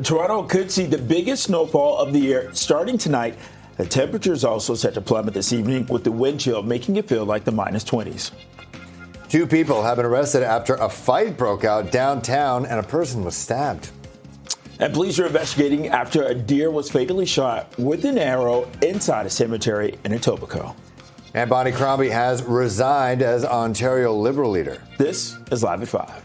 Toronto could see the biggest snowfall of the year starting tonight. The temperature is also set to plummet this evening, with the wind chill making it feel like the -20s. 2 people have been arrested after a fight broke out downtown and a person was stabbed. And police are investigating after a deer was fatally shot with an arrow inside a cemetery in Etobicoke. And Bonnie Crombie has resigned as Ontario Liberal leader. This is Live at 5.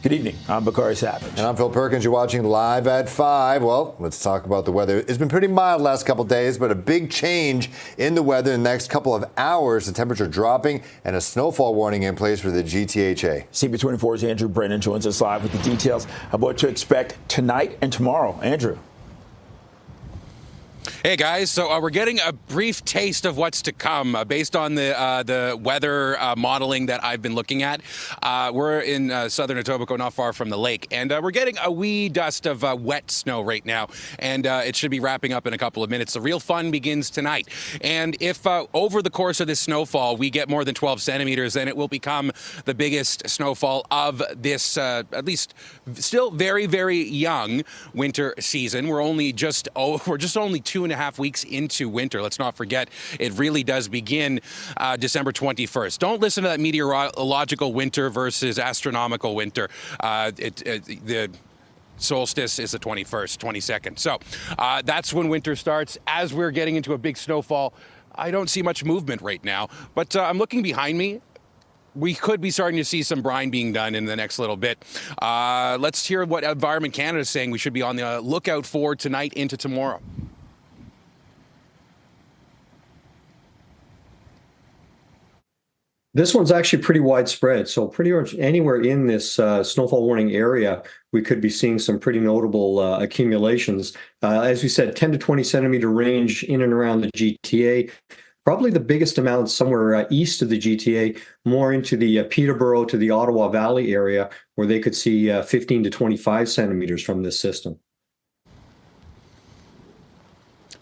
Good evening. I'm Bakari Savage. And I'm Phil Perkins. You're watching Live at 5. Well, let's talk about the weather. It's been pretty mild the last couple of days, but a big change in the weather in the next couple of hours. The temperature dropping and a snowfall warning in place for the GTHA. CP24's Andrew Brennan joins us live with the details of what to expect tonight and tomorrow. Andrew. Hey guys, so we're getting a brief taste of what's to come based on the weather modeling that I've been looking at. We're in southern Etobicoke, not far from the lake, and we're getting a wee dust of wet snow right now, and it should be wrapping up in a couple of minutes. The real fun begins tonight, and if over the course of this snowfall we get more than 12 centimeters, then it will become the biggest snowfall of this, at least still very, very young winter season. We're just only 2.5 weeks into winter. Let's not forget, it really does begin December 21st. Don't listen to that meteorological winter versus astronomical winter. The solstice is the 21st, 22nd. So that's when winter starts. As we're getting into a big snowfall, I don't see much movement right now, but I'm looking behind me. We could be starting to see some brine being done in the next little bit. Let's hear what Environment Canada is saying we should be on the lookout for tonight into tomorrow. This one's actually pretty widespread. So pretty much anywhere in this snowfall warning area, we could be seeing some pretty notable accumulations. As we said, 10 to 20 centimeter range in and around the GTA. Probably the biggest amount somewhere east of the GTA, more into the Peterborough to the Ottawa Valley area, where they could see 15 to 25 centimeters from this system.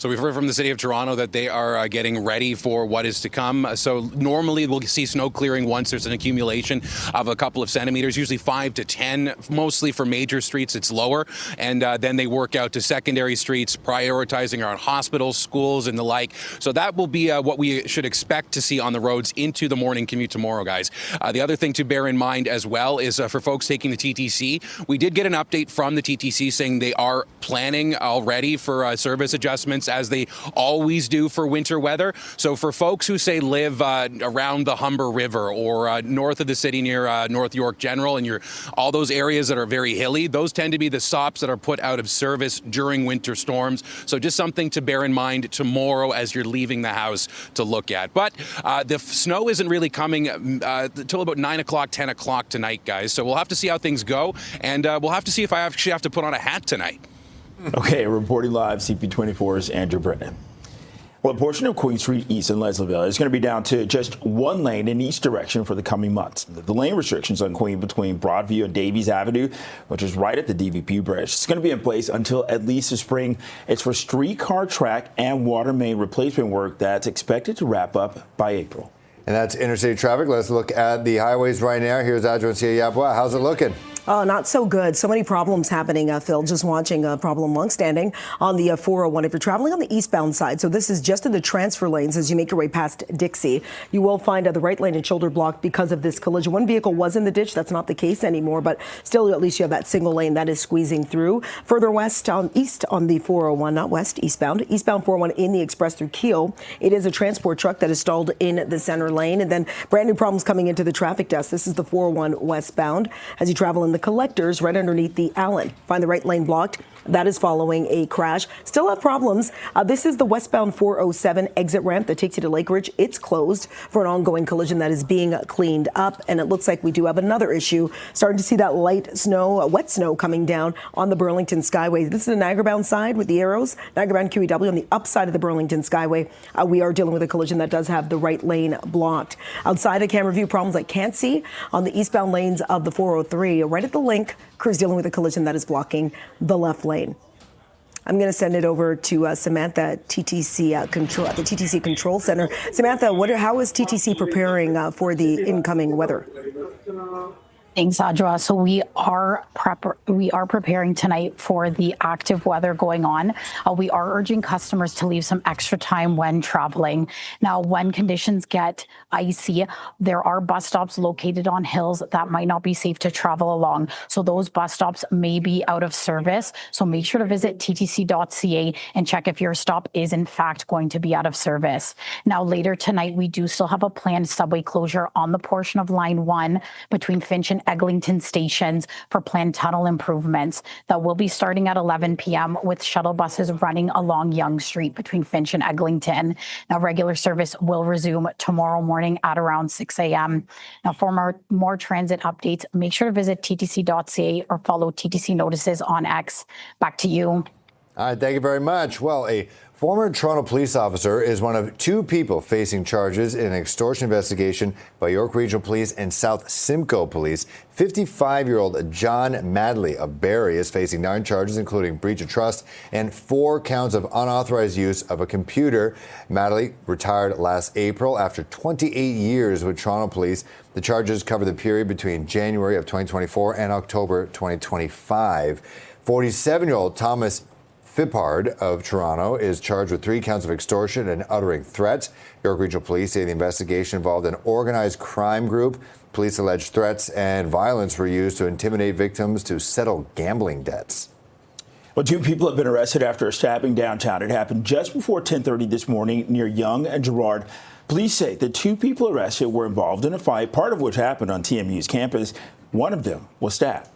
So we've heard from the city of Toronto that they are getting ready for what is to come. So normally we'll see snow clearing once there's an accumulation of a couple of centimeters, usually 5 to 10, mostly for major streets. It's lower. And then they work out to secondary streets, prioritizing around hospitals, schools, and the like. So that will be what we should expect to see on the roads into the morning commute tomorrow, guys. The other thing to bear in mind as well is for folks taking the TTC, we did get an update from the TTC saying they are planning already for service adjustments, as they always do for winter weather. So for folks who say live around the Humber River or north of the city near North York General, and all those areas that are very hilly, those tend to be the stops that are put out of service during winter storms. So just something to bear in mind tomorrow as you're leaving the house to look at. But the snow isn't really coming until about 9 o'clock, 10 o'clock tonight, guys. So we'll have to see how things go, and we'll have to see if I actually have to put on a hat tonight. Okay, reporting live, CP24's Andrew Brennan. Well, a portion of Queen Street East in Leslieville is going to be down to just one lane in each direction for the coming months. The lane restrictions on Queen between Broadview and Davies Avenue, which is right at the DVP bridge, it's going to be in place until at least the spring. It's for streetcar track and water main replacement work that's expected to wrap up by April. And that's interstate traffic. Let's look at the highways right now. Here's Adjo and Yabwa. How's it looking? Oh, not so good. So many problems happening, Phil. Just watching a problem longstanding on the 401 if you're traveling on the eastbound side. So this is just in the transfer lanes as you make your way past Dixie. You will find the right lane and shoulder blocked because of this collision. One vehicle was in the ditch. That's not the case anymore, but still at least you have that single lane that is squeezing through. Further west on east on the 401, not west, eastbound 401 in the express through Keele. It is a transport truck that is stalled in the center lane, and then brand new problems coming into the traffic desk. This is the 401 westbound as you travel in the collectors right underneath the Allen. Find the right lane blocked. That is following a crash. Still have problems. This is the westbound 407 exit ramp that takes you to Lake Ridge. It's closed for an ongoing collision that is being cleaned up. And it looks like we do have another issue. Starting to see that light snow, wet snow coming down on the Burlington Skyway. This is the Niagara-bound side with the arrows. Niagara-bound QEW on the upside of the Burlington Skyway. We are dealing with a collision that does have the right lane blocked. Outside of camera view, problems I can't see on the eastbound lanes of the 403. Right at the link, crews dealing with a collision that is blocking the left lane. I'm going to send it over to Samantha at TTC Control at the TTC Control Center. Samantha, how is TTC preparing for the incoming weather? Thanks, Audra. So we are preparing tonight for the active weather going on. We are urging customers to leave some extra time when traveling. Now, when conditions get icy, there are bus stops located on hills that might not be safe to travel along. So those bus stops may be out of service. So make sure to visit ttc.ca and check if your stop is in fact going to be out of service. Now, later tonight, we do still have a planned subway closure on the portion of Line 1 between Finch and Eglinton stations for planned tunnel improvements that will be starting at 11 p.m. with shuttle buses running along Yonge Street between Finch and Eglinton. Now, regular service will resume tomorrow morning at around 6 a.m. Now, for more transit updates, make sure to visit ttc.ca or follow TTC Notices on X. Back to you. All right, thank you very much. Well, a former Toronto police officer is one of two people facing charges in an extortion investigation by York Regional Police and South Simcoe Police. 55-year-old John Madley of Barrie is facing 9 charges, including breach of trust and 4 counts of unauthorized use of a computer. Madley retired last April after 28 years with Toronto Police. The charges cover the period between January of 2024 and October 2025. 47-year-old Thomas Fippard of Toronto is charged with 3 counts of extortion and uttering threats. York Regional Police say the investigation involved an organized crime group. Police allege threats and violence were used to intimidate victims to settle gambling debts. Well, 2 people have been arrested after a stabbing downtown. It happened just before 10:30 this morning near Yonge and Gerrard. Police say the 2 people arrested were involved in a fight, part of which happened on TMU's campus. One of them was stabbed.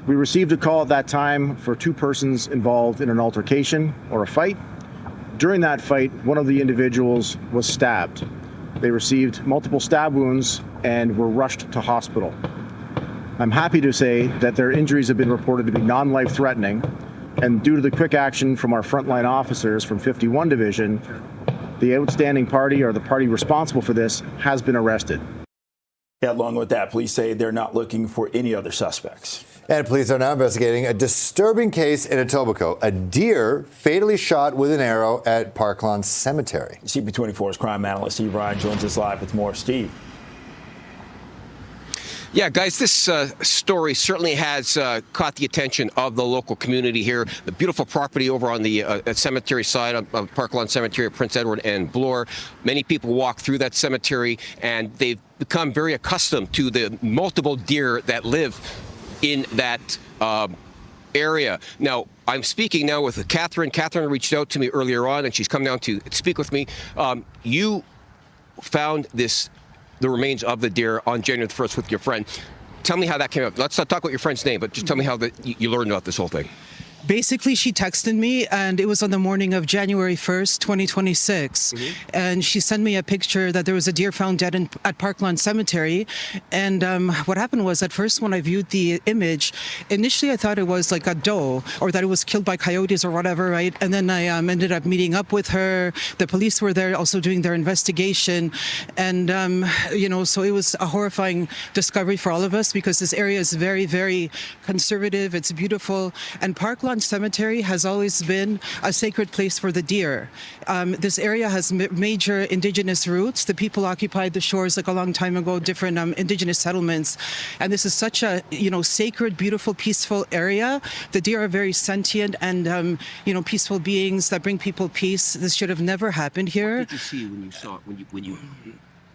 We received a call at that time for 2 persons involved in an altercation or a fight. During that fight, one of the individuals was stabbed. They received multiple stab wounds and were rushed to hospital. I'm happy to say that their injuries have been reported to be non-life-threatening, and due to the quick action from our frontline officers from 51 Division, the outstanding party or the party responsible for this has been arrested. Along with that, police say they're not looking for any other suspects. And police are now investigating a disturbing case in Etobicoke. A deer fatally shot with an arrow at Parklawn Cemetery. CP24's crime analyst Steve Ryan joins us live with more. Steve. Yeah, guys, this story certainly has caught the attention of the local community here. The beautiful property over on the cemetery side of Parklawn Cemetery, Prince Edward and Bloor. Many people walk through that cemetery, and they've become very accustomed to the multiple deer that live in that area. Now, I'm speaking now with Catherine. Catherine reached out to me earlier on, and she's come down to speak with me. You found the remains of the deer on January the 1st with your friend. Tell me how that came up. Let's not talk about your friend's name, but just tell me how you learned about this whole thing. Basically, she texted me, and it was on the morning of January 1st, 2026. Mm-hmm. And she sent me a picture that there was a deer found dead at Parklawn Cemetery. And what happened was, at first, when I viewed the image, initially I thought it was like a doe, or that it was killed by coyotes or whatever, right? And then I ended up meeting up with her. The police were there also doing their investigation. And, so it was a horrifying discovery for all of us, because this area is very, very conservative. It's beautiful. And Parklawn Cemetery has always been a sacred place for the deer. This area has major indigenous roots. The people occupied the shores like a long time ago, different indigenous settlements. And this is such a, sacred, beautiful, peaceful area. The deer are very sentient and, peaceful beings that bring people peace. This should have never happened here. What did you see when you saw, when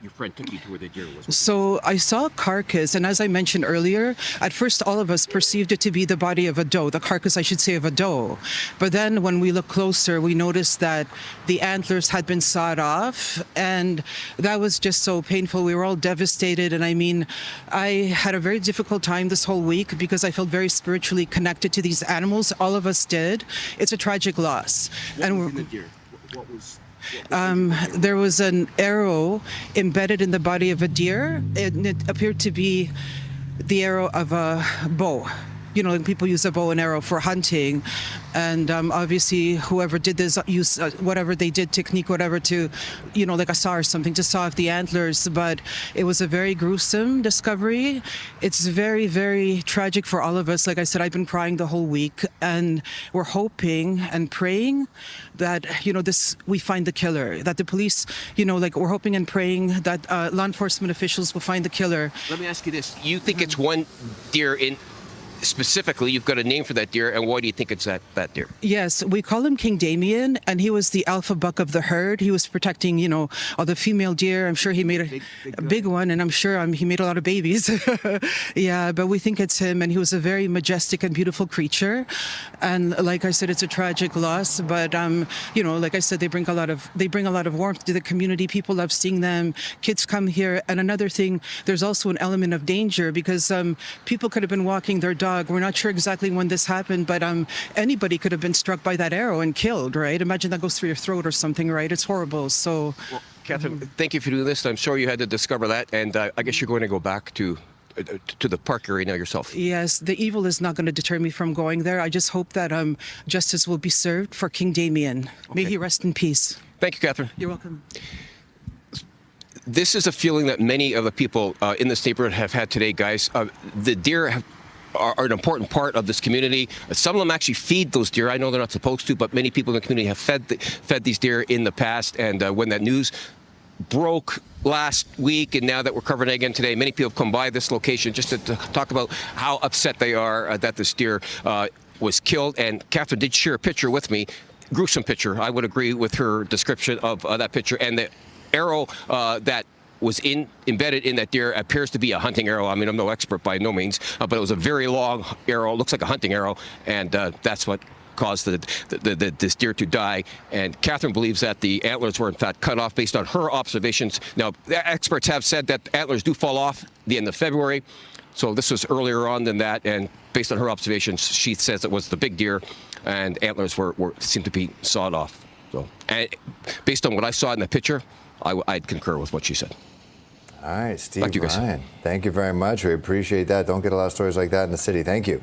your friend took you to where the deer was? So I saw a carcass, and as I mentioned earlier, at first all of us perceived it to be the body of a doe, the carcass, I should say, of a doe. But then when we looked closer, we noticed that the antlers had been sawed off, and that was just so painful. We were all devastated, and I had a very difficult time this whole week because I felt very spiritually connected to these animals. All of us did. It's a tragic loss. What was in the deer? What was... There was an arrow embedded in the body of a deer, and it appeared to be the arrow of a bow. like people use a bow and arrow for hunting, and obviously whoever did this used whatever they did, technique, whatever, to, like a saw or something, to saw off the antlers. But it was a very gruesome discovery. It's very, very tragic for all of us. Like I said, I've been crying the whole week, and we're hoping and praying that we find the killer, that the police, we're hoping and praying that law enforcement officials will find the killer. Let me ask you this. You think it's one deer in specifically, you've got a name for that deer, and why do you think it's that deer? Yes, we call him King Damien, and he was the alpha buck of the herd. He was protecting, all the female deer. I'm sure he made a big one, and I'm sure he made a lot of babies. Yeah, but we think it's him, and he was a very majestic and beautiful creature. And like I said, it's a tragic loss, but like I said, they bring a lot of warmth to the community. People love seeing them. Kids come here, and another thing, there's also an element of danger because people could have been walking their dog. We're not sure exactly when this happened, but anybody could have been struck by that arrow and killed, right? Imagine that goes through your throat or something, right? It's horrible. So, well, Catherine, thank you for doing this. I'm sure you had to discover that, and I guess you're going to go back to the park area now yourself. Yes, the evil is not going to deter me from going there. I just hope that justice will be served for King Damien. May he rest in peace. Thank you, Catherine. You're welcome. This is a feeling that many of the people in this neighborhood have had today, guys. The deer are an important part of this community. Some of them actually feed those deer. I know they're not supposed to, but many people in the community have fed these deer in the past. And when that news broke last week, and now that we're covering it again today, many people have come by this location just to talk about how upset they are that this deer was killed. And Catherine did share a picture with me, gruesome picture. I would agree with her description of that picture. And the arrow that was embedded in that deer appears to be a hunting arrow. I mean, I'm no expert by no means, but it was a very long arrow. It looks like a hunting arrow, and that's what caused this deer to die. And Catherine believes that the antlers were in fact cut off based on her observations. Now, experts have said that antlers do fall off the end of February, so this was earlier on than that. And based on her observations, she says it was the big deer, and antlers seemed to be sawed off. So, and based on what I saw in the picture, I'd concur with what she said. All right, Steve Back to you guys. Ryan, thank you very much. We appreciate that. Don't get a lot of stories like that in the city. Thank you.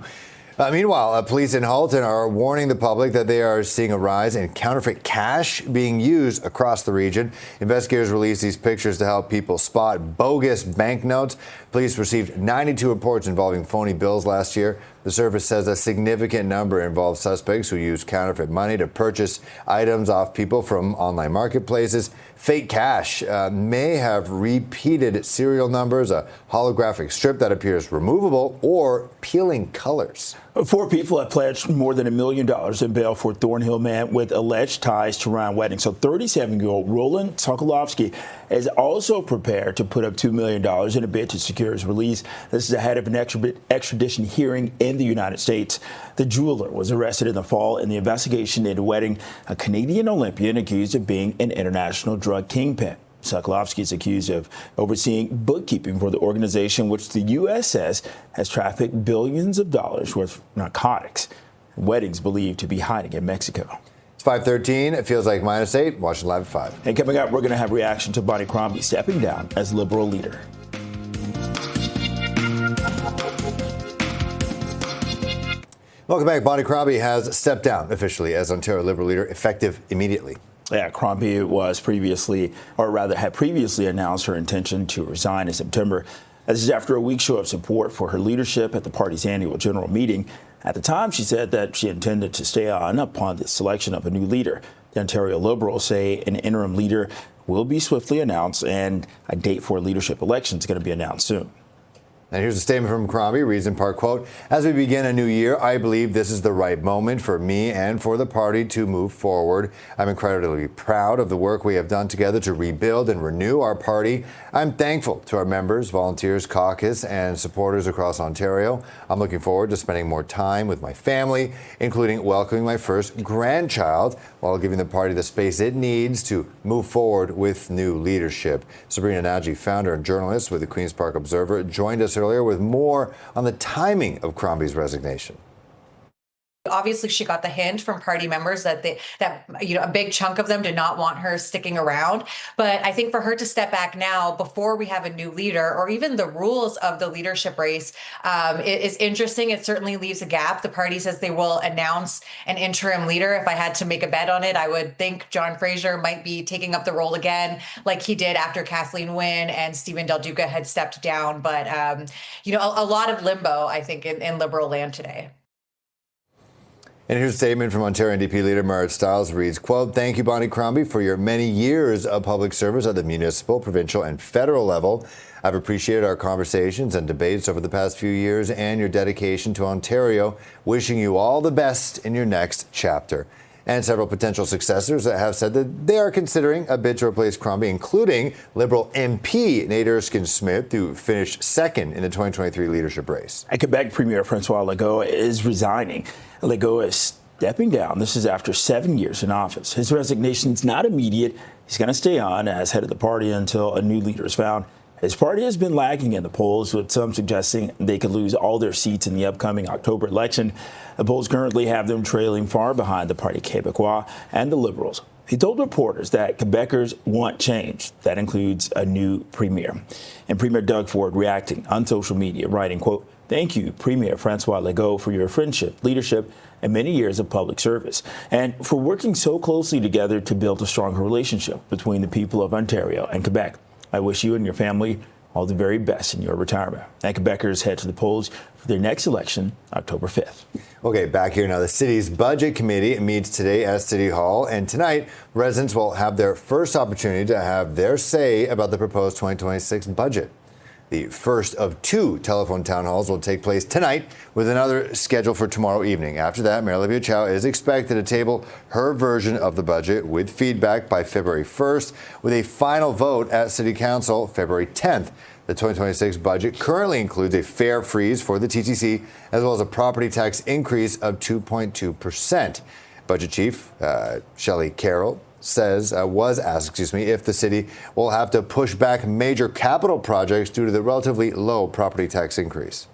Meanwhile, police in Halton are warning the public that they are seeing a rise in counterfeit cash being used across the region. Investigators released these pictures to help people spot bogus banknotes. Police received 92 reports involving phony bills last year. The service says a significant number involve suspects who use counterfeit money to purchase items off people from online marketplaces. Fake cash may have repeated serial numbers, a holographic strip that appears removable, or peeling colors. 4 people have pledged more than $1 million in bail for Thornhill man with alleged ties to Ryan wedding. So 37-year-old Roland Sokolovsky is also prepared to put up $2 million in a bid to secure his release. This is ahead of an extradition hearing in the United States. The jeweler was arrested in the fall in the investigation into wedding a Canadian Olympian accused of being an international drug kingpin. Sokolovsky is accused of overseeing bookkeeping for the organization, which the U.S. says has trafficked billions of dollars worth of narcotics. Weddings believed to be hiding in Mexico. It's 5:13. It feels like -8. Watching live at 5. And coming up, we're going to have reaction to Bonnie Crombie stepping down as Liberal leader. Welcome back. Bonnie Crombie has stepped down officially as Ontario Liberal leader, effective immediately. Yeah, Crombie had previously announced her intention to resign in September. This is after a weak show of support for her leadership at the party's annual general meeting. At the time, she said that she intended to stay on upon the selection of a new leader. The Ontario Liberals say an interim leader will be swiftly announced, and a date for a leadership election is going to be announced soon. And here's a statement from Crombie, reads in part, quote, "As we begin a new year, I believe this is the right moment for me and for the party to move forward. I'm incredibly proud of the work we have done together to rebuild and renew our party. I'm thankful to our members, volunteers, caucus, and supporters across Ontario. I'm looking forward to spending more time with my family, including welcoming my first grandchild, while giving the party the space it needs to move forward with new leadership." Sabrina Nagy, founder and journalist with the Queen's Park Observer, joined us earlier with more on the timing of Crombie's resignation. Obviously, she got the hint from party members that a big chunk of them did not want her sticking around. But I think for her to step back now before we have a new leader, or even the rules of the leadership race, is interesting. It certainly leaves a gap. The party says they will announce an interim leader. If I had to make a bet on it, I would think John Fraser might be taking up the role again, like he did after Kathleen Wynne and Stephen Del Duca had stepped down. But a lot of limbo, I think, in Liberal land today. And here's a statement from Ontario NDP leader Marit Stiles reads, quote, "Thank you, Bonnie Crombie, for your many years of public service at the municipal, provincial, and federal level. I've appreciated our conversations and debates over the past few years and your dedication to Ontario. Wishing you all the best in your next chapter." And several potential successors have said that they are considering a bid to replace Crombie, including Liberal MP Nate Erskine-Smith, who finished second in the 2023 leadership race. And Quebec Premier Francois Legault is resigning. Legault is stepping down. This is after 7 years in office. His resignation is not immediate. He's going to stay on as head of the party until a new leader is found. His party has been lagging in the polls, with some suggesting they could lose all their seats in the upcoming October election. The polls currently have them trailing far behind the Parti Québécois and the Liberals. He told reporters that Quebecers want change. That includes a new premier. And Premier Doug Ford reacting on social media, writing, quote, "Thank you, Premier Francois Legault, for your friendship, leadership, and many years of public service, and for working so closely together to build a stronger relationship between the people of Ontario and Quebec. I wish you and your family all the very best in your retirement." And Quebecers head to the polls for their next election, October 5th. Okay, back here now. The city's budget committee meets today at City Hall, and tonight residents will have their first opportunity to have their say about the proposed 2026 budget. The first of two telephone town halls will take place tonight, with another scheduled for tomorrow evening. After that, Mayor Olivia Chow is expected to table her version of the budget with feedback by February 1st, with a final vote at City Council February 10th. The 2026 budget currently includes a fare freeze for the TTC, as well as a property tax increase of 2.2%. Budget Chief Shelley Carroll was asked, if the city will have to push back major capital projects due to the relatively low property tax increase.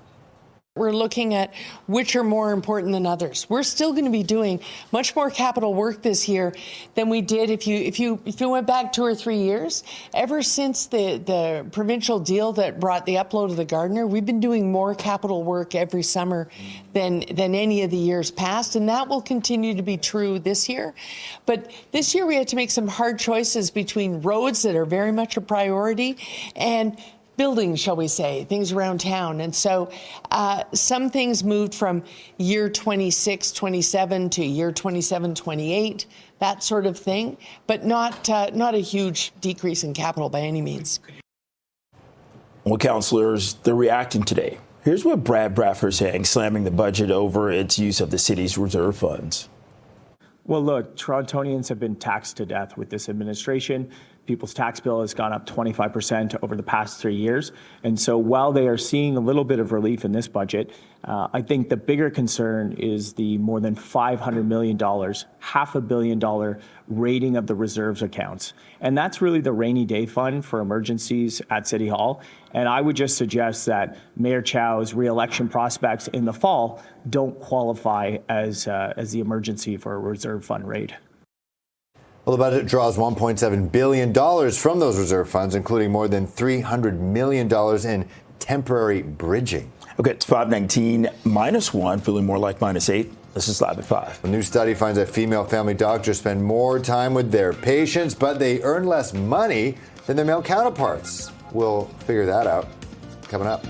We're looking at which are more important than others. We're still going to be doing much more capital work this year than we did if you went back 2 or 3 years. Ever since the provincial deal that brought the upload of the Gardiner, we've been doing more capital work every summer than any of the years past, and that will continue to be true this year. But this year we had to make some hard choices between roads that are very much a priority and buildings, shall we say, things around town. And so some things moved from year 26, 27 to year 27, 28, that sort of thing, but not a huge decrease in capital by any means. Well, councillors, they're reacting today. Here's what Brad Bradford is saying, slamming the budget over its use of the city's reserve funds. Well, look, Torontonians have been taxed to death with this administration. People's tax bill has gone up 25% over the past 3 years. And so while they are seeing a little bit of relief in this budget, I think the bigger concern is the more than $500 million, $500 million rating of the reserves accounts. And that's really the rainy day fund for emergencies at City Hall. And I would just suggest that Mayor Chow's re-election prospects in the fall don't qualify as the emergency for a reserve fund raid. Well, the budget draws $1.7 billion from those reserve funds, including more than $300 million in temporary bridging. Okay, it's 519 -1, feeling more like -8. This is Live at 5. A new study finds that female family doctors spend more time with their patients, but they earn less money than their male counterparts. We'll figure that out coming up.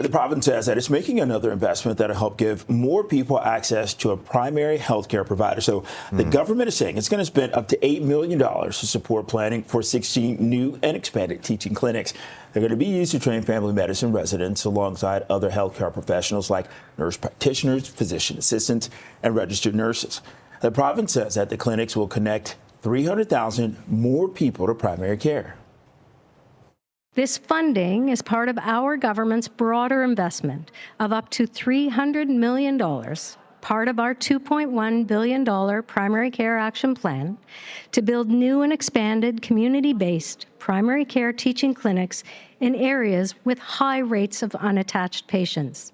The province says that it's making another investment that'll help give more people access to a primary health care provider. So the government is saying it's going to spend up to $8 million to support planning for 16 new and expanded teaching clinics. They're going to be used to train family medicine residents alongside other healthcare professionals like nurse practitioners, physician assistants, and registered nurses. The province says that the clinics will connect 300,000 more people to primary care. This funding is part of our government's broader investment of up to $300 million, part of our $2.1 billion primary care action plan, to build new and expanded community-based primary care teaching clinics in areas with high rates of unattached patients.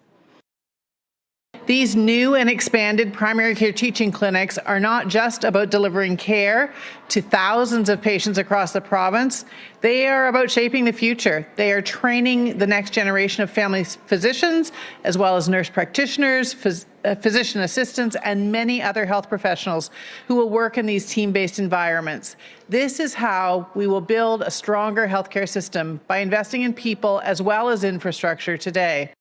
These new and expanded primary care teaching clinics are not just about delivering care to thousands of patients across the province. They are about shaping the future. They are training the next generation of family physicians, as well as nurse practitioners, physician assistants, and many other health professionals who will work in these team-based environments. This is how we will build a stronger healthcare system, by investing in people as well as infrastructure today.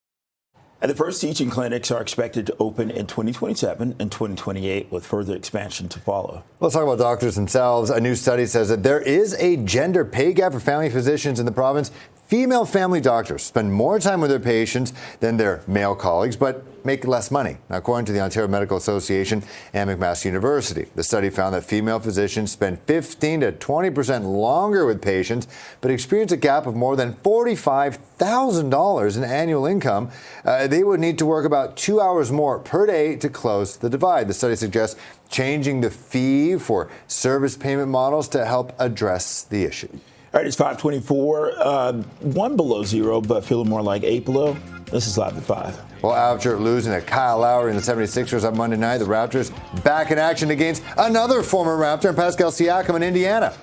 And the first teaching clinics are expected to open in 2027 and 2028, with further expansion to follow. Let's talk about doctors themselves. A new study says that there is a gender pay gap for family physicians in the province. Female family doctors spend more time with their patients than their male colleagues, but make less money, according to the Ontario Medical Association and McMaster University. The study found that female physicians spend 15 to 20% longer with patients, but experience a gap of more than $45,000 in annual income. They would need to work about 2 hours more per day to close the divide. The study suggests changing the fee for service payment models to help address the issue. All right, it's 5:24, 1 below zero, but feeling more like 8 below. This is Live at 5. Well, after losing to Kyle Lowry and the 76ers on Monday night, the Raptors back in action against another former Raptor, Pascal Siakam in Indiana.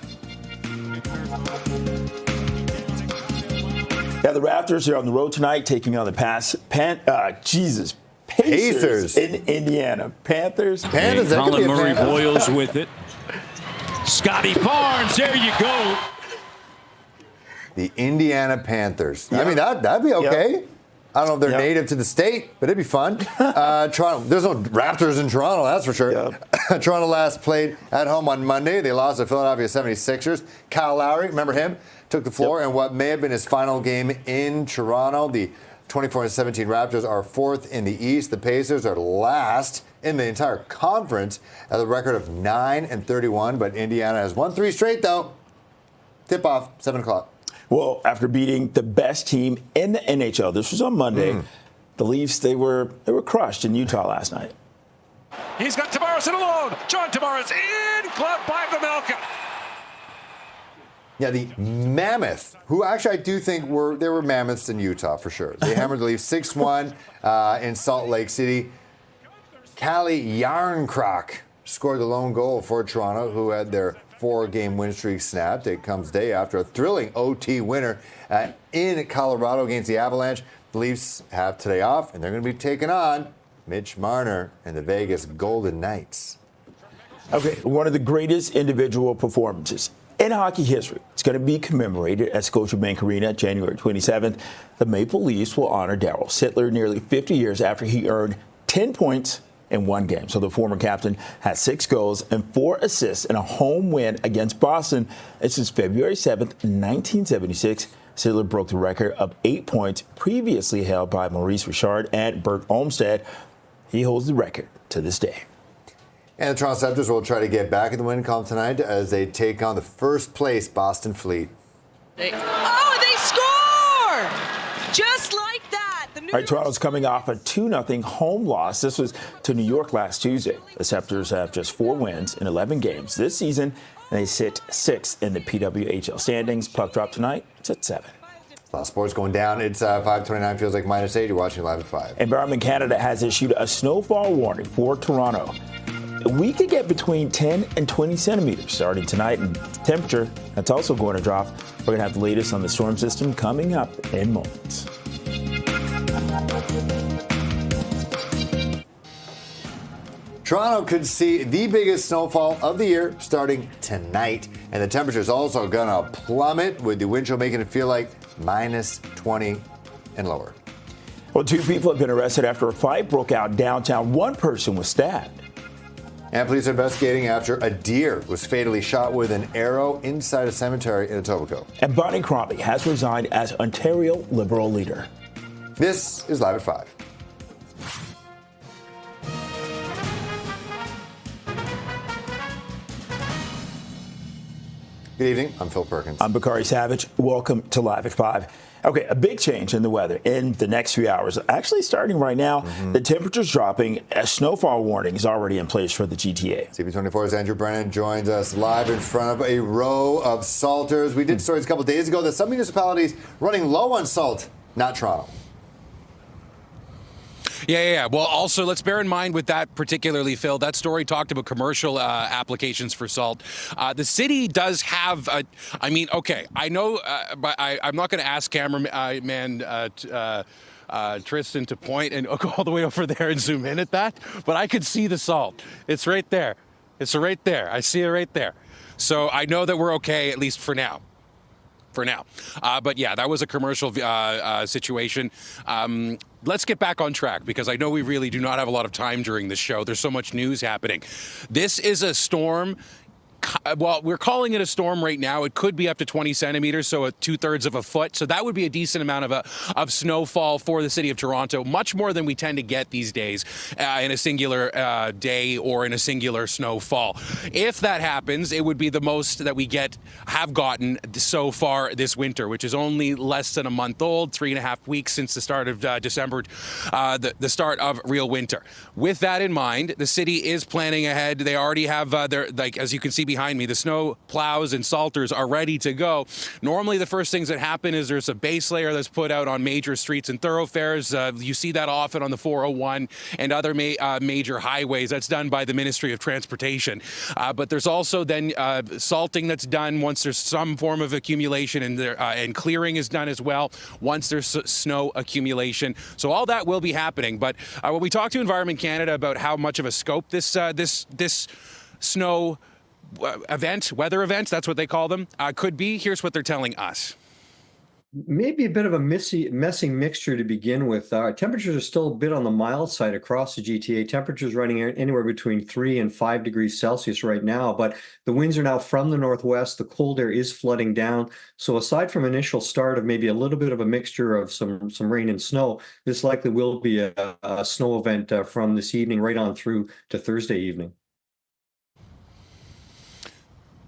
Yeah, the Raptors are on the road tonight, taking on the Pacers in Indiana. Panthers. Colin Murray boils with it. Scotty Barnes, there you go. The Indiana Panthers. Yep. I mean, that'd be okay. Yep. I don't know if they're native to the state, but it'd be fun. Toronto. There's no Raptors in Toronto, that's for sure. Yep. Toronto last played at home on Monday. They lost to Philadelphia 76ers. Kyle Lowry, remember him? Took the floor in what may have been his final game in Toronto. The 24-17 Raptors are fourth in the East. The Pacers are last in the entire conference at a record of 9-31. But Indiana has won 3 straight, though. Tip off, 7 o'clock. Well, after beating the best team in the NHL, this was on Monday, the Leafs, they were crushed in Utah last night. He's got Tavares in alone. John Tavares in, clubbed by Vejmelka. Yeah, the Mammoth, who actually I do think there were Mammoths in Utah for sure. They hammered the Leafs 6-1 in Salt Lake City. Calle Jarnkrok scored the lone goal for Toronto, who had their 4-game win streak snapped. It comes day after a thrilling OT winner in Colorado against the Avalanche. The Leafs have today off, and they're going to be taking on Mitch Marner and the Vegas Golden Knights. Okay, one of the greatest individual performances in hockey history. It's going to be commemorated at Scotiabank Arena January 27th. The Maple Leafs will honor Darryl Sittler nearly 50 years after he earned 10 points in 1 game. So the former captain had 6 goals and 4 assists in a home win against Boston. This is February 7th, 1976. Sittler broke the record of 8 points previously held by Maurice Richard and Bert Olmsted. He holds the record to this day. And the Toronto Raptors will try to get back in the win column tonight as they take on the first place Boston Fleet. They score! Just like that. All right, Toronto's coming off a 2-0 home loss. This was to New York last Tuesday. The Raptors have just 4 wins in 11 games this season, and they sit 6th in the PWHL standings. Puck drop tonight. It's at 7. A lot of sports going down. It's 5:29. Feels like -8. You're watching Live at 5. Environment Canada has issued a snowfall warning for Toronto. We could get between 10 and 20 centimeters starting tonight, and temperature, that's also going to drop. We're going to have the latest on the storm system coming up in moments. Toronto could see the biggest snowfall of the year starting tonight, and the temperature is also going to plummet, with the wind chill making it feel like -20 and lower. Well, 2 people have been arrested after a fight broke out downtown. 1 person was stabbed. And police are investigating after a deer was fatally shot with an arrow inside a cemetery in Etobicoke. And Bonnie Crombie has resigned as Ontario Liberal leader. This is Live at 5. Good evening. I'm Phil Perkins. I'm Bakari Savage. Welcome to Live at 5. Okay, a big change in the weather in the next few hours. Actually, starting right now, the temperature's dropping. A snowfall warning is already in place for the GTA. CP24's Andrew Brennan joins us live in front of a row of salters. We did stories a couple days ago that some municipalities running low on salt, not Toronto. Yeah. Well, also, let's bear in mind with that particularly, Phil, that story talked about commercial applications for salt. The city does have, okay, I know, but I'm not going to ask cameraman Tristan to point and go all the way over there and zoom in at that, but I could see the salt. It's right there. It's right there. I see it right there. So I know that we're okay, at least for now. But yeah, that was a commercial situation. Let's get back on track because I know we really do not have a lot of time during this show. There's so much news happening. This is a storm. Well, we're calling it a storm right now. It could be up to 20 centimeters, so 2/3 of a foot. So that would be a decent amount of snowfall for the city of Toronto, much more than we tend to get these days in a singular day or in a singular snowfall. If that happens, it would be the most that we have gotten so far this winter, which is only less than a month old, 3.5 weeks since the start of December, the start of real winter. With that in mind, the city is planning ahead. They already have as you can see behind me, the snow plows and salters are ready to go. Normally, the first things that happen is there's a base layer that's put out on major streets and thoroughfares. You see that often on the 401 and other major highways. That's done by the Ministry of Transportation. But there's also then salting that's done once there's some form of accumulation, and clearing is done as well once there's snow accumulation. So all that will be happening. But when we talk to Environment Canada about how much of a scope this snow weather events, that's what they call them, could be, here's what they're telling us. Maybe a bit of a messy mixture to begin with. Temperatures are still a bit on the mild side across the GTA. Temperatures running anywhere between 3 and 5 degrees Celsius right now, but the winds are now from the northwest. The cold air is flooding down. So aside from initial start of maybe a little bit of a mixture of some rain and snow, this likely will be a snow event from this evening right on through to Thursday evening.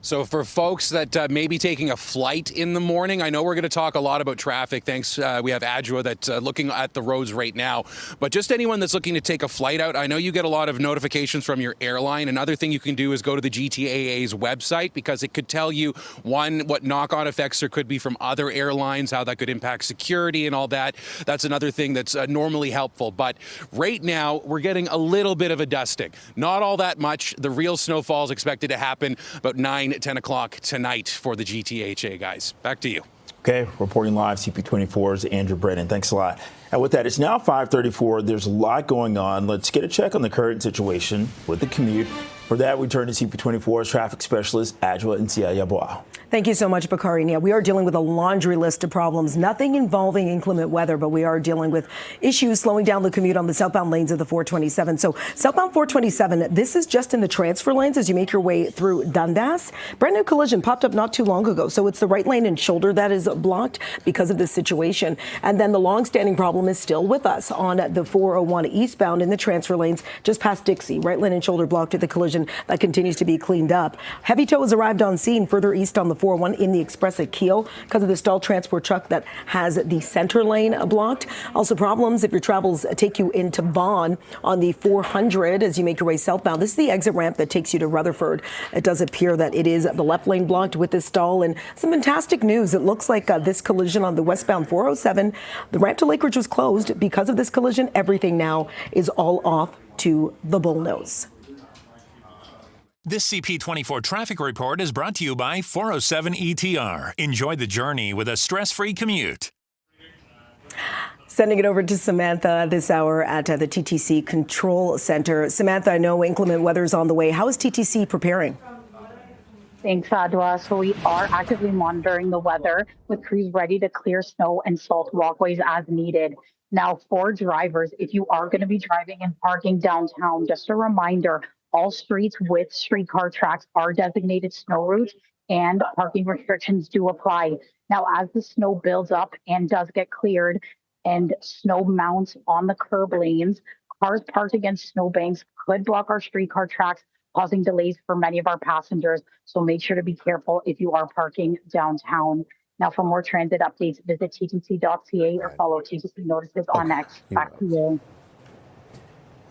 So for folks that may be taking a flight in the morning, I know we're going to talk a lot about traffic. Thanks. We have Adjoa that's looking at the roads right now. But just anyone that's looking to take a flight out, I know you get a lot of notifications from your airline. Another thing you can do is go to the GTAA's website because it could tell you, one, what knock-on effects there could be from other airlines, how that could impact security and all that. That's another thing that's normally helpful. But right now, we're getting a little bit of a dusting. Not all that much. The real snowfall is expected to happen about 10 o'clock tonight for the GTHA, guys. Back to you. Okay, reporting live, CP24's Andrew Brennan. Thanks a lot. And with that, it's now 5:34. There's a lot going on. Let's get a check on the current situation with the commute. For that, we turn to CP24's traffic specialist, Adjoa Yeboah. Thank you so much, Bakari. Yeah, we are dealing with a laundry list of problems, nothing involving inclement weather, but we are dealing with issues slowing down the commute on the southbound lanes of the 427. So southbound 427, this is just in the transfer lanes as you make your way through Dundas. Brand new collision popped up not too long ago. So it's the right lane and shoulder that is blocked because of this situation. And then the long-standing problem is still with us on the 401 eastbound in the transfer lanes just past Dixie. Right lane and shoulder blocked at the collision that continues to be cleaned up. Heavy tow has arrived on scene further east on the 401 in the express at Kiel because of the stalled transport truck that has the center lane blocked. Also problems if your travels take you into Vaughan on the 400 as you make your way southbound. This is the exit ramp that takes you to Rutherford. It does appear that it is the left lane blocked with this stall. And some fantastic news. It looks like this collision on the westbound 407, the ramp to Lakeridge was closed because of this collision. Everything now is all off to the Bullnose. This CP24 traffic report is brought to you by 407 ETR. Enjoy the journey with a stress-free commute. Sending it over to Samantha this hour at the TTC Control Center. Samantha, I know inclement weather is on the way. How is TTC preparing? Thanks, Adjoa. So we are actively monitoring the weather with crews ready to clear snow and salt walkways as needed. Now, for drivers, if you are going to be driving and parking downtown, just a reminder, all streets with streetcar tracks are designated snow routes and parking restrictions do apply. Now, as the snow builds up and does get cleared and snow mounts on the curb lanes, cars parked against snowbanks could block our streetcar tracks, causing delays for many of our passengers. So make sure to be careful if you are parking downtown. Now, for more transit updates, visit ttc.ca or follow TTC notices on X. Back to you.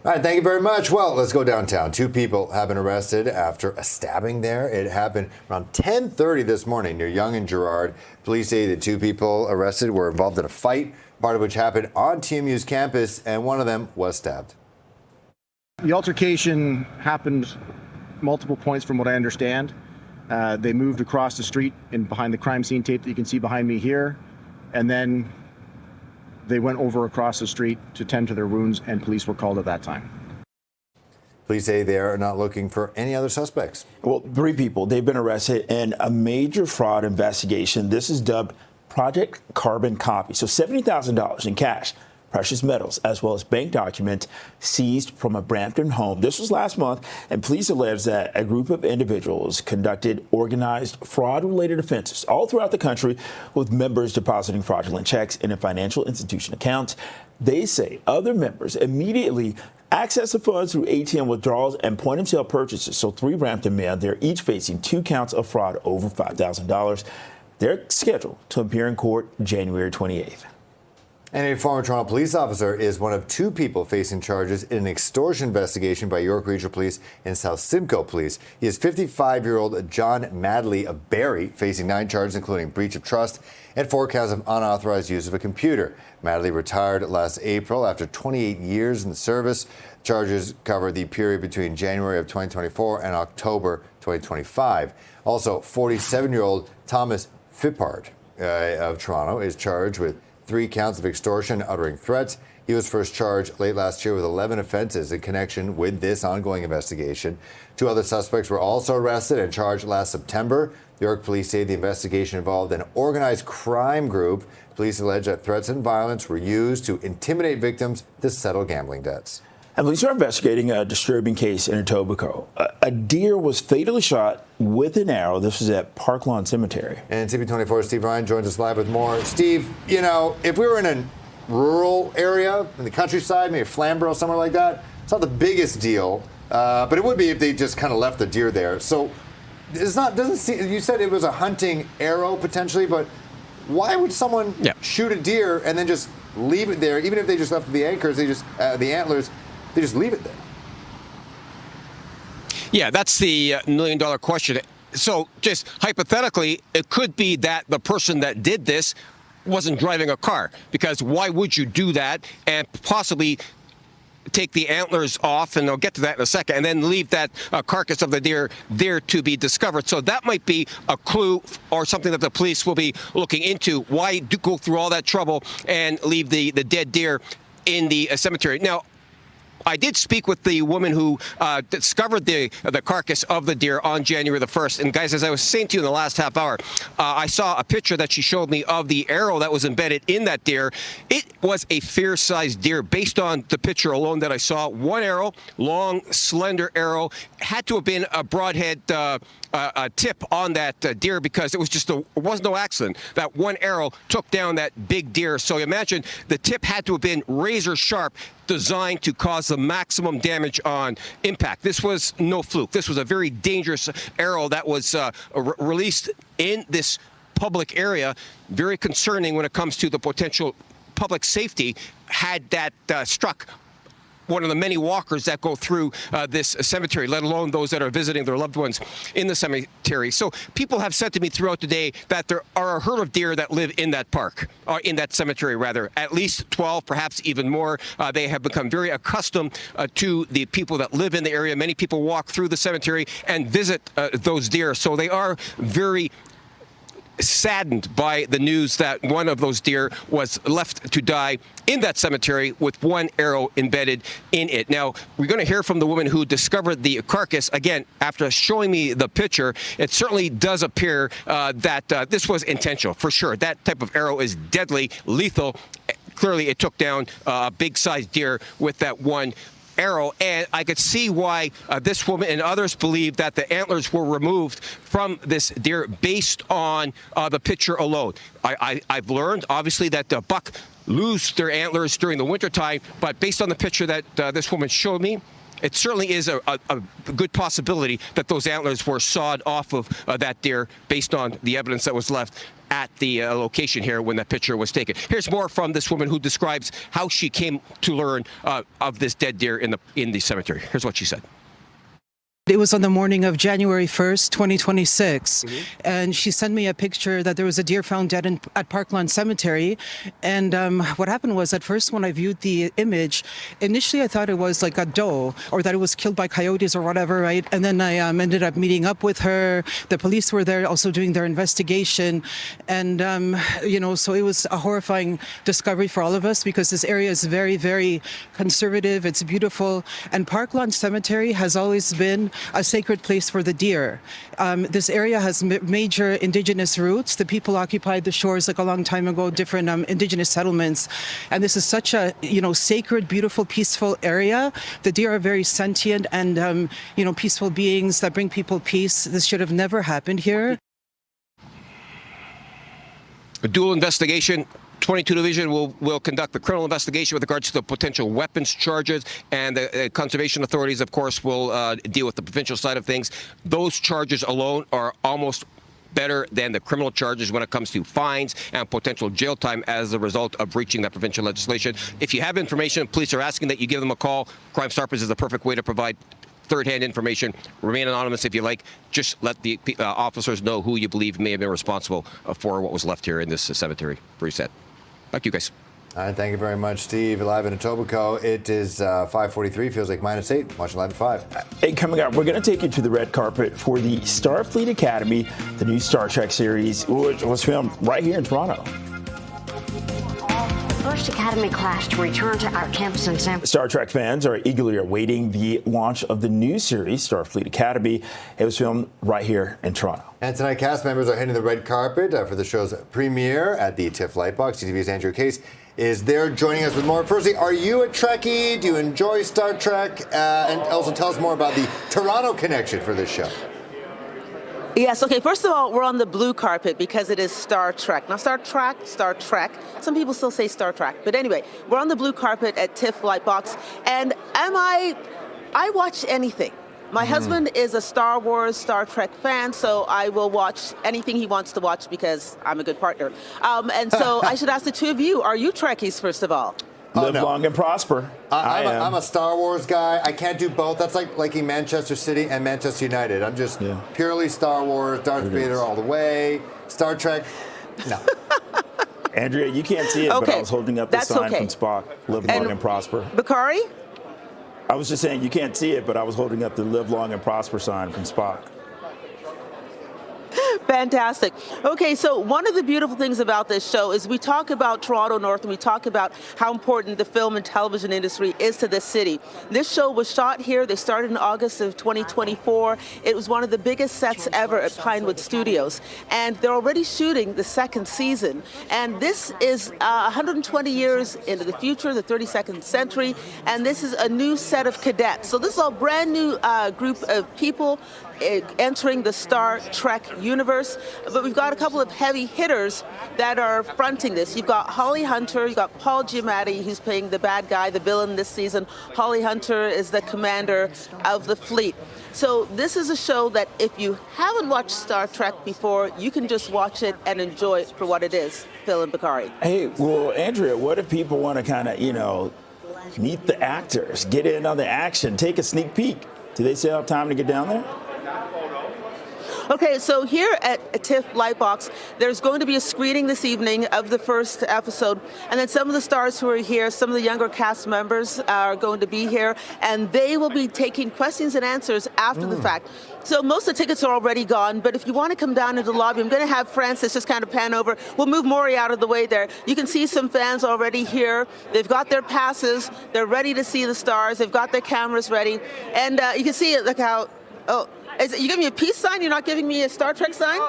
All right, thank you very much. Well, let's go downtown. 2 people have been arrested after a stabbing there. It happened around 10:30 this morning near Yonge and Gerrard. Police say the 2 people arrested were involved in a fight, part of which happened on TMU's campus, and one of them was stabbed. The altercation happened multiple points from what I understand. They moved across the street and behind the crime scene tape that you can see behind me here, and then they went over across the street to tend to their wounds, and police were called at that time. Police say they are not looking for any other suspects. Well, 3 people, they've been arrested in a major fraud investigation. This is dubbed Project Carbon Copy. So $70,000 in cash, precious metals, as well as bank documents seized from a Brampton home. This was last month, and police allege that a group of individuals conducted organized fraud-related offenses all throughout the country, with members depositing fraudulent checks in a financial institution account. They say other members immediately access the funds through ATM withdrawals and point-of-sale purchases. So 3 Brampton men, they're each facing 2 counts of fraud over $5,000. They're scheduled to appear in court January 28th. And a former Toronto police officer is one of 2 people facing charges in an extortion investigation by York Regional Police and South Simcoe Police. He is 55-year-old John Madley of Barrie, facing 9 charges, including breach of trust and 4 counts of unauthorized use of a computer. Madley retired last April after 28 years in the service. Charges cover the period between January of 2024 and October 2025. Also, 47-year-old Thomas Fippard of Toronto is charged with 3 counts of extortion, uttering threats. He was first charged late last year with 11 offenses in connection with this ongoing investigation. 2 other suspects were also arrested and charged last September. York police say the investigation involved an organized crime group. Police allege that threats and violence were used to intimidate victims to settle gambling debts. And police are investigating a disturbing case in Etobicoke. A deer was fatally shot with an arrow. This was at Park Lawn Cemetery. And CP24 Steve Ryan joins us live with more. Steve, you know, if we were in a rural area, in the countryside, maybe Flamborough, somewhere like that, it's not the biggest deal, but it would be if they just kind of left the deer there. So it's not, doesn't seem, you said it was a hunting arrow potentially, but why would someone shoot a deer and then just leave it there, even if they just left the anchors, they just, the antlers, they just leave it there? Yeah, that's the $1 million question. So just hypothetically, it could be that the person that did this wasn't driving a car, because why would you do that and possibly take the antlers off, and I'll get to that in a second, and then leave that carcass of the deer there to be discovered. So that might be a clue or something that the police will be looking into. Why go through all that trouble and leave the dead deer in the cemetery? Now, I did speak with the woman who discovered the carcass of the deer on January the 1st. And guys, as I was saying to you in the last half hour, I saw a picture that she showed me of the arrow that was embedded in that deer. It was a fair-sized deer based on the picture alone that I saw. 1 arrow, long, slender arrow, had to have been a broadhead tip on that deer, because it was just it was no accident. That 1 arrow took down that big deer. So imagine the tip had to have been razor sharp, designed to cause the maximum damage on impact. This was no fluke. This was a very dangerous arrow that was released in this public area. Very concerning when it comes to the potential public safety had that struck one of the many walkers that go through this cemetery, let alone those that are visiting their loved ones in the cemetery. So people have said to me throughout the day that there are a herd of deer that live in that park, or in that cemetery rather, at least 12, perhaps even more. They have become very accustomed to the people that live in the area. Many people walk through the cemetery and visit those deer. So they are very saddened by the news that one of those deer was left to die in that cemetery with 1 arrow embedded in it. Now, we're going to hear from the woman who discovered the carcass. Again, after showing me the picture, it certainly does appear that this was intentional, for sure. That type of arrow is deadly, lethal. Clearly, it took down a big-sized deer with that 1 arrow, and I could see why this woman and others believe that the antlers were removed from this deer based on the picture alone. I've learned, obviously, that the buck lose their antlers during the wintertime, but based on the picture that this woman showed me, it certainly is a good possibility that those antlers were sawed off of that deer based on the evidence that was left at the location here when that picture was taken. Here's more from this woman who describes how she came to learn of this dead deer in the cemetery. Here's what she said. It was on the morning of January 1st, 2026, and she sent me a picture that there was a deer found dead at Parkland Cemetery. And what happened was, at first, when I viewed the image, initially I thought it was like a doe, or that it was killed by coyotes or whatever, right? And then I ended up meeting up with her. The police were there also doing their investigation. And, so it was a horrifying discovery for all of us, because this area is very, very conservative. It's beautiful. And Parkland Cemetery has always been a sacred place for the deer. This area has major indigenous roots. The people occupied the shores like a long time ago, different indigenous settlements. And this is such a, sacred, beautiful, peaceful area. The deer are very sentient and, peaceful beings that bring people peace. This should have never happened here. A dual investigation. 22 Division will conduct the criminal investigation with regards to the potential weapons charges, and the conservation authorities, of course, will deal with the provincial side of things. Those charges alone are almost better than the criminal charges when it comes to fines and potential jail time as a result of breaching that provincial legislation. If you have information, police are asking that you give them a call. Crime Stoppers is the perfect way to provide third-hand information. Remain anonymous if you like. Just let the officers know who you believe may have been responsible for what was left here in this cemetery. Reset. Back to you guys. All right, thank you very much, Steve. Live in Etobicoke, it is 5:43. Feels like -8. Watching live at 5. Hey, coming up, we're going to take you to the red carpet for the Starfleet Academy, the new Star Trek series, which was filmed right here in Toronto. First Academy class to return to our campus in San Star Trek fans are eagerly awaiting the launch of the new series, Starfleet Academy. It was filmed right here in Toronto. And tonight, cast members are hitting the red carpet for the show's premiere at the TIFF Lightbox. CTV's Andrew Case is there joining us with more. Firstly, are you a Trekkie? Do you enjoy Star Trek? And also tell us more about the Toronto connection for this show. Yes, okay, first of all, we're on the blue carpet because it is Star Trek. Now, Star Trek, some people still say Star Trek. But anyway, we're on the blue carpet at TIFF Lightbox. And I watch anything. My husband is a Star Wars, Star Trek fan, so I will watch anything he wants to watch because I'm a good partner. And so I should ask the two of you, are you Trekkies, first of all? Live long and prosper. I'm a Star Wars guy. I can't do both. That's like liking Manchester City and Manchester United. I'm just purely Star Wars, Darth Vader all the way. Star Trek, no. Andrea, you can't see it, but I was holding up the sign from Spock, live long and prosper. Bakari? I was just saying, you can't see it, but I was holding up the live long and prosper sign from Spock. Fantastic. Okay, so one of the beautiful things about this show is we talk about Toronto North and we talk about how important the film and television industry is to this city. This show was shot here. They started in August of 2024. It was one of the biggest sets ever at Pinewood Studios. And they're already shooting the second season. And this is 120 years into the future, the 32nd century. And this is a new set of cadets. So this is a brand new group of people entering the Star Trek universe, but we've got a couple of heavy hitters that are fronting this. You've got Holly Hunter, you've got Paul Giamatti, who's playing the bad guy, the villain this season. Holly Hunter is the commander of the fleet. So this is a show that if you haven't watched Star Trek before, you can just watch it and enjoy it for what it is. Phil and Bakari. Hey, well, Andrea, what if people want to kind of, meet the actors, get in on the action, take a sneak peek? Do they still have time to get down there? Okay, so here at TIFF Lightbox, there's going to be a screening this evening of the first episode, and then some of the stars who are here, some of the younger cast members are going to be here, and they will be taking questions and answers after the fact. So most of the tickets are already gone, but if you want to come down into the lobby, I'm going to have Francis just kind of pan over. We'll move Maury out of the way there. You can see some fans already here. They've got their passes. They're ready to see the stars. They've got their cameras ready. And you can see it, look how, you giving me a peace sign? You're not giving me a Star Trek sign?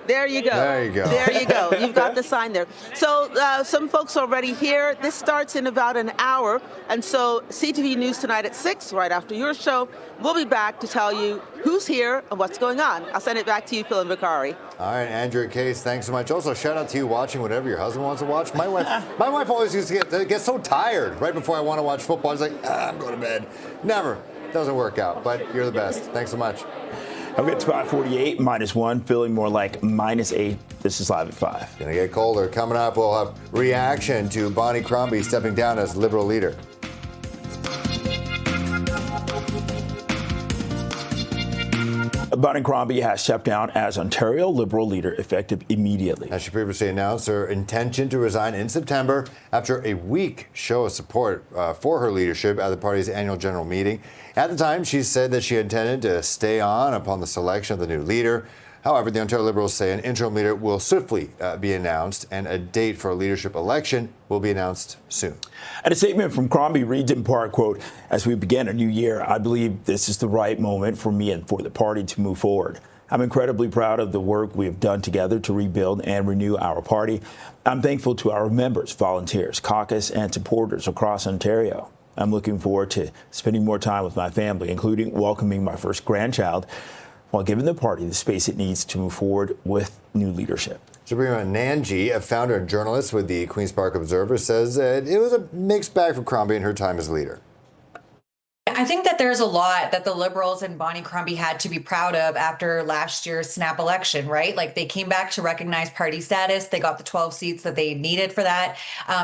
There you go. There you go. There you go. You've got the sign there. So some folks already here. This starts in about an hour. And so CTV News tonight at 6, right after your show, we'll be back to tell you who's here and what's going on. I'll send it back to you, Phil and Bakari. All right, Andrew Case, thanks so much. Also, shout out to you watching whatever your husband wants to watch. My wife always used to get so tired right before I want to watch football. I was like, I'm going to bed. Never. doesn't work out, but you're the best. Thanks so much. I'll get to about 48, -1, feeling more like -8. This is Live at 5. Gonna get colder. Coming up, we'll have reaction to Bonnie Crombie stepping down as Liberal leader. Bonnie Crombie has stepped down as Ontario Liberal leader effective immediately. As she previously announced her intention to resign in September after a weak show of support for her leadership at the party's annual general meeting. At the time, she said that she intended to stay on upon the selection of the new leader. However, the Ontario Liberals say an interim leader will swiftly be announced, and a date for a leadership election will be announced soon. And a statement from Crombie reads in part, quote, "As we begin a new year, I believe this is the right moment for me and for the party to move forward. I'm incredibly proud of the work we have done together to rebuild and renew our party. I'm thankful to our members, volunteers, caucus, and supporters across Ontario. I'm looking forward to spending more time with my family, including welcoming my first grandchild, while giving the party the space it needs to move forward with new leadership." Sabrina Nanji, a founder and journalist with the Queen's Park Observer, says that it was a mixed bag for Crombie in her time as leader. I think that there's a lot that the Liberals and Bonnie Crombie had to be proud of after last year's snap election, right? Like they came back to recognize party status. They got the 12 seats that they needed for that.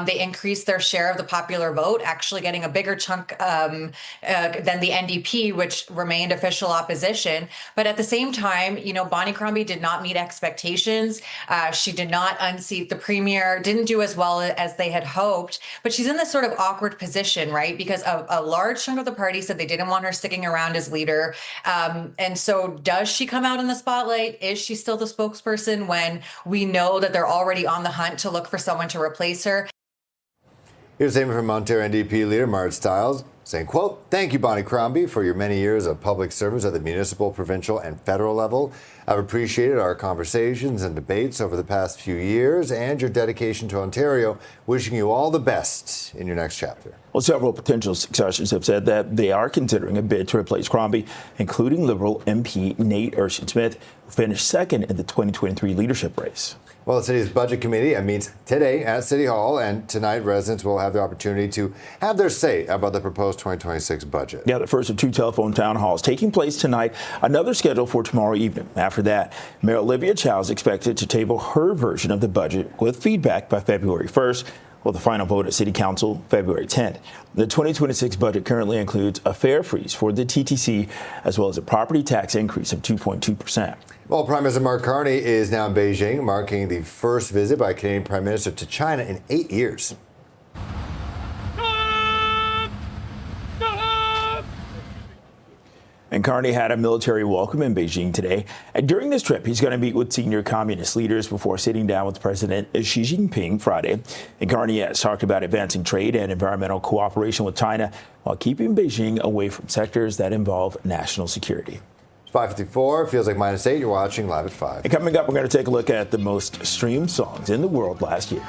They increased their share of the popular vote, actually getting a bigger chunk than the NDP, which remained official opposition. But at the same time, you know, Bonnie Crombie did not meet expectations. She did not unseat the premier, didn't do as well as they had hoped. But she's in this sort of awkward position, right? Because a large chunk of the party said they didn't want her sticking around as leader. And so does she come out in the spotlight? Is she still the spokesperson when we know that they're already on the hunt to look for someone to replace her? Here's a statement from Ontario NDP leader Mart Stiles saying, quote, "Thank you, Bonnie Crombie, for your many years of public service at the municipal, provincial, and federal level. I've appreciated our conversations and debates over the past few years and your dedication to Ontario. Wishing you all the best in your next chapter." Well, several potential successors have said that they are considering a bid to replace Crombie, including Liberal MP Nate Urshan-Smith, who finished second in the 2023 leadership race. Well, the city's budget committee meets today at City Hall, and tonight residents will have the opportunity to have their say about the proposed 2026 budget. Yeah, the first of two telephone town halls taking place tonight, another scheduled for tomorrow evening. After that, Mayor Olivia Chow is expected to table her version of the budget with feedback by February 1st. Well, the final vote at City Council, February 10th. The 2026 budget currently includes a fare freeze for the TTC, as well as a property tax increase of 2.2%. Well, Prime Minister Mark Carney is now in Beijing, marking the first visit by a Canadian Prime Minister to China in 8 years. And Carney had a military welcome in Beijing today. And during this trip, he's going to meet with senior communist leaders before sitting down with President Xi Jinping Friday. And Carney has talked about advancing trade and environmental cooperation with China while keeping Beijing away from sectors that involve national security. It's 5:54, feels like -8. You're watching Live at 5. And coming up, we're going to take a look at the most streamed songs in the world last year.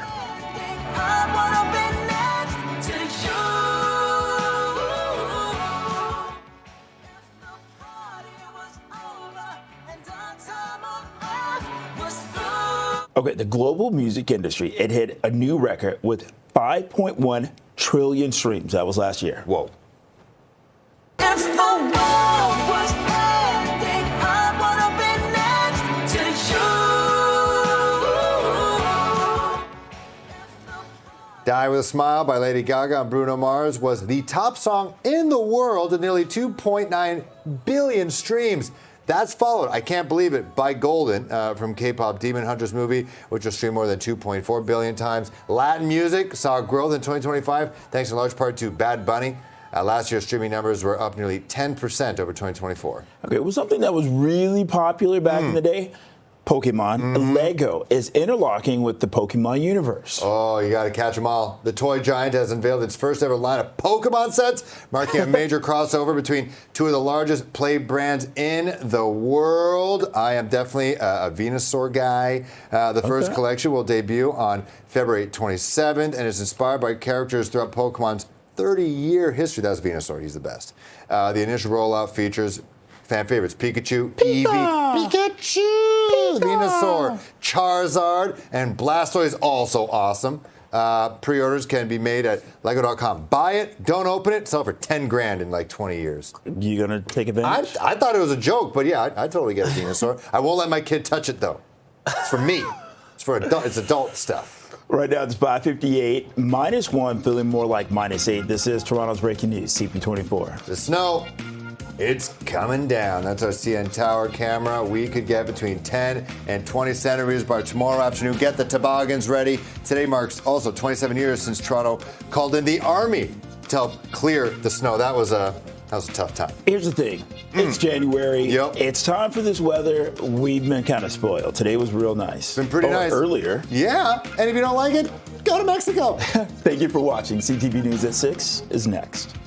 Okay, the global music industry, it hit a new record with 5.1 trillion streams. That was last year. Whoa. If the world was ending, I wanna be next to you. Die With a Smile by Lady Gaga and Bruno Mars was the top song in the world at nearly 2.9 billion streams. That's followed, I can't believe it, by Golden from K-pop Demon Hunters movie, which was streamed more than 2.4 billion times. Latin music saw growth in 2025, thanks in large part to Bad Bunny. Last year's streaming numbers were up nearly 10% over 2024. Okay, it was something that was really popular back in the day. Pokemon. Lego is interlocking with the Pokemon universe. Oh, you got to catch them all. The toy giant has unveiled its first ever line of Pokemon sets, marking a major crossover between two of the largest play brands in the world. I am definitely a Venusaur guy. The first collection will debut on February 27th and is inspired by characters throughout Pokemon's 30-year history. That's Venusaur. He's the best. The initial rollout features fan favorites Pikachu, Eevee, Pikachu, Venusaur, Charizard, and Blastoise, also awesome. Pre-orders can be made at lego.com. Buy it, don't open it, sell it for 10 grand in like 20 years. You gonna take advantage? I thought it was a joke, but yeah, I totally get a dinosaur. I won't let my kid touch it though. It's for me. It's adult stuff. Right now it's 5:58, -1, feeling more like -8. This is Toronto's breaking news, CP24. The snow, it's coming down. That's our CN Tower camera. We could get between 10 and 20 centimeters by tomorrow afternoon. Get the toboggans ready. Today marks also 27 years since Toronto called in the army to help clear the snow. That was a tough time. Here's the thing. It's January. Yep. It's time for this weather. We've been kind of spoiled. Today was real nice. Been pretty nice. Earlier. Yeah. And if you don't like it, go to Mexico. Thank you for watching. CTV News at 6 is next.